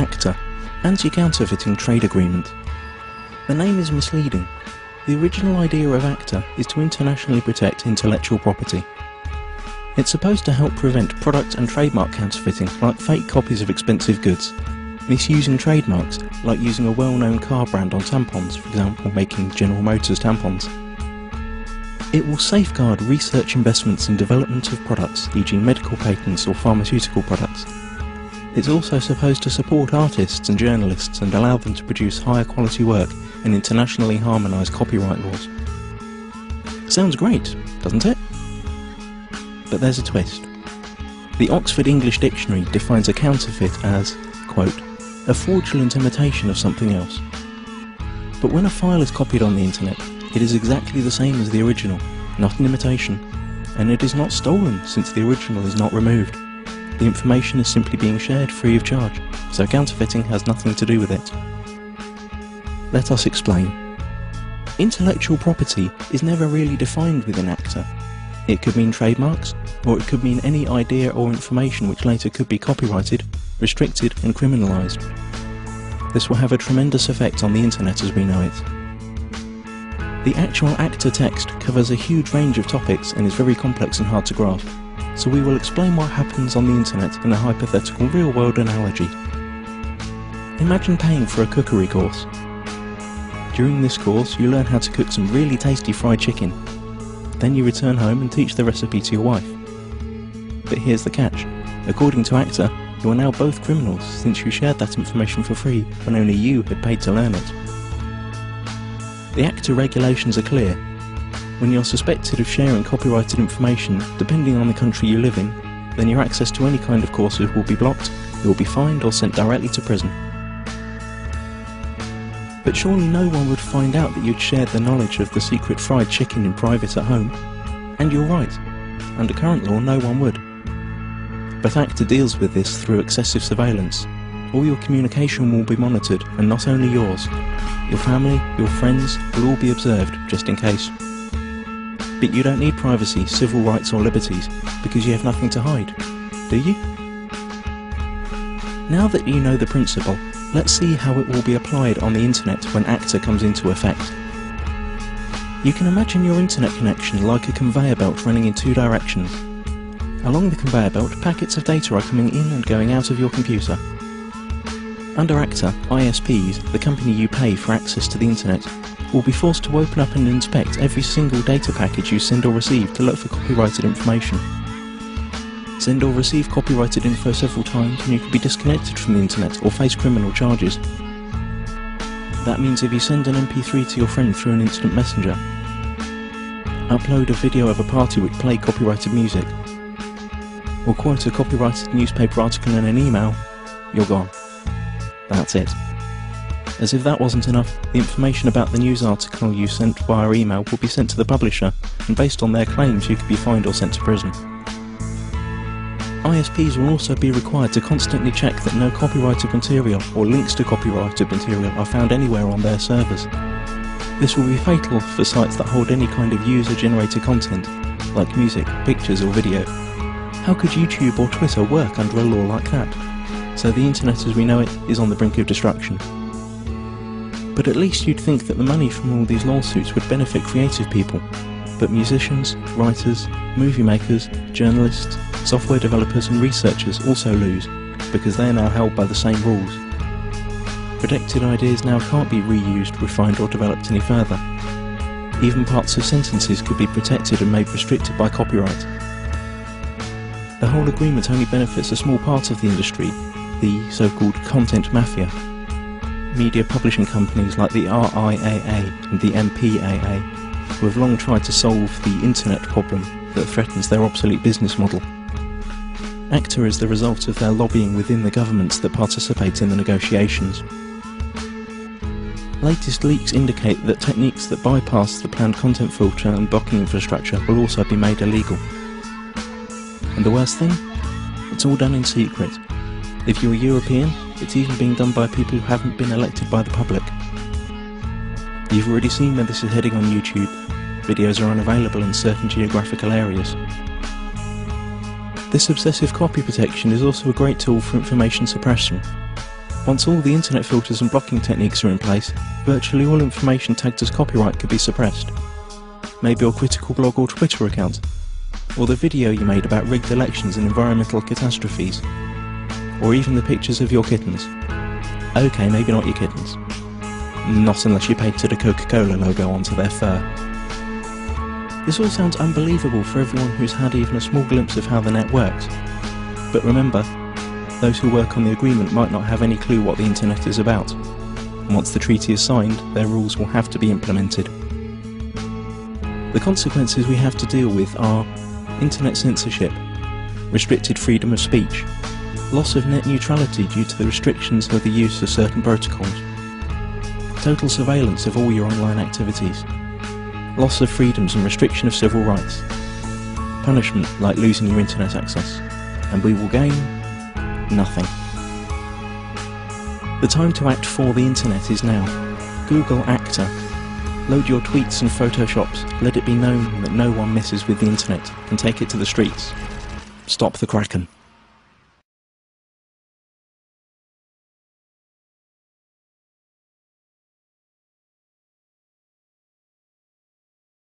Acta, Anti-Counterfeiting Trade Agreement. The name is misleading. The original idea of Acta is to internationally protect intellectual property. It's supposed to help prevent product and trademark counterfeiting, like fake copies of expensive goods, misusing trademarks, like using a well-known car brand on tampons, for example making General Motors tampons. It will safeguard research investments in development of products, e.g. medical patents or pharmaceutical products. It's also supposed to support artists and journalists and allow them to produce higher quality work and internationally harmonise copyright laws. Sounds great, doesn't it? But there's a twist. The Oxford English Dictionary defines a counterfeit as, quote, a fraudulent imitation of something else. But when a file is copied on the internet, it is exactly the same as the original, not an imitation, and it is not stolen since the original is not removed. The information is simply being shared free of charge, so counterfeiting has nothing to do with it. Let us explain. Intellectual property is never really defined within Acta. It could mean trademarks, or it could mean any idea or information which later could be copyrighted, restricted and criminalised. This will have a tremendous effect on the internet as we know it. The actual Acta text covers a huge range of topics and is very complex and hard to grasp, so we will explain what happens on the internet in a hypothetical real-world analogy. Imagine paying for a cookery course. During this course you learn how to cook some really tasty fried chicken. Then you return home and teach the recipe to your wife. But here's the catch. According to Acta, you are now both criminals since you shared that information for free when only you had paid to learn it. The Acta regulations are clear. When you're suspected of sharing copyrighted information, depending on the country you live in, then your access to any kind of courses will be blocked, you will be fined or sent directly to prison. But surely no one would find out that you'd shared the knowledge of the secret fried chicken in private at home. And you're right. Under current law, no one would. But Acta deals with this through excessive surveillance. All your communication will be monitored, and not only yours. Your family, your friends will all be observed, just in case. But you don't need privacy, civil rights or liberties, because you have nothing to hide, do you? Now that you know the principle, let's see how it will be applied on the internet when Acta comes into effect. You can imagine your internet connection like a conveyor belt running in two directions. Along the conveyor belt, packets of data are coming in and going out of your computer. Under Acta, ISPs, the company you pay for access to the internet, will be forced to open up and inspect every single data package you send or receive to look for copyrighted information. Send or receive copyrighted info several times and you could be disconnected from the internet or face criminal charges. That means if you send an MP3 to your friend through an instant messenger, upload a video of a party which played copyrighted music, or quote a copyrighted newspaper article in an email, you're gone. That's it. As if that wasn't enough, the information about the news article you sent via email will be sent to the publisher, and based on their claims you could be fined or sent to prison. ISPs will also be required to constantly check that no copyrighted material or links to copyrighted material are found anywhere on their servers. This will be fatal for sites that hold any kind of user-generated content, like music, pictures or video. How could YouTube or Twitter work under a law like that? So the internet as we know it is on the brink of destruction. But at least you'd think that the money from all these lawsuits would benefit creative people. But musicians, writers, movie makers, journalists, software developers and researchers also lose, because they are now held by the same rules. Protected ideas now can't be reused, refined or developed any further. Even parts of sentences could be protected and made restricted by copyright. The whole agreement only benefits a small part of the industry, the so-called content mafia. Media publishing companies like the RIAA and the MPAA, who have long tried to solve the internet problem that threatens their obsolete business model. Acta is the result of their lobbying within the governments that participate in the negotiations. Latest leaks indicate that techniques that bypass the planned content filter and blocking infrastructure will also be made illegal. And the worst thing? It's all done in secret. If you're European, it's even being done by people who haven't been elected by the public. You've already seen where this is heading on YouTube. Videos are unavailable in certain geographical areas. This obsessive copy protection is also a great tool for information suppression. Once all the internet filters and blocking techniques are in place, virtually all information tagged as copyright could be suppressed. Maybe your critical blog or Twitter account, or the video you made about rigged elections and environmental catastrophes, or even the pictures of your kittens. Okay, maybe not your kittens. Not unless you painted a Coca-Cola logo onto their fur. This all sounds unbelievable for everyone who's had even a small glimpse of how the net works. But remember, those who work on the agreement might not have any clue what the internet is about. And once the treaty is signed, their rules will have to be implemented. The consequences we have to deal with are internet censorship, restricted freedom of speech, loss of net neutrality due to the restrictions of the use of certain protocols, total surveillance of all your online activities, loss of freedoms and restriction of civil rights, punishment like losing your internet access, and we will gain nothing. The time to act for the internet is now. Google Acta. Load your tweets and photoshops. Let it be known that no one messes with the internet and take it to the streets. Stop the Kraken.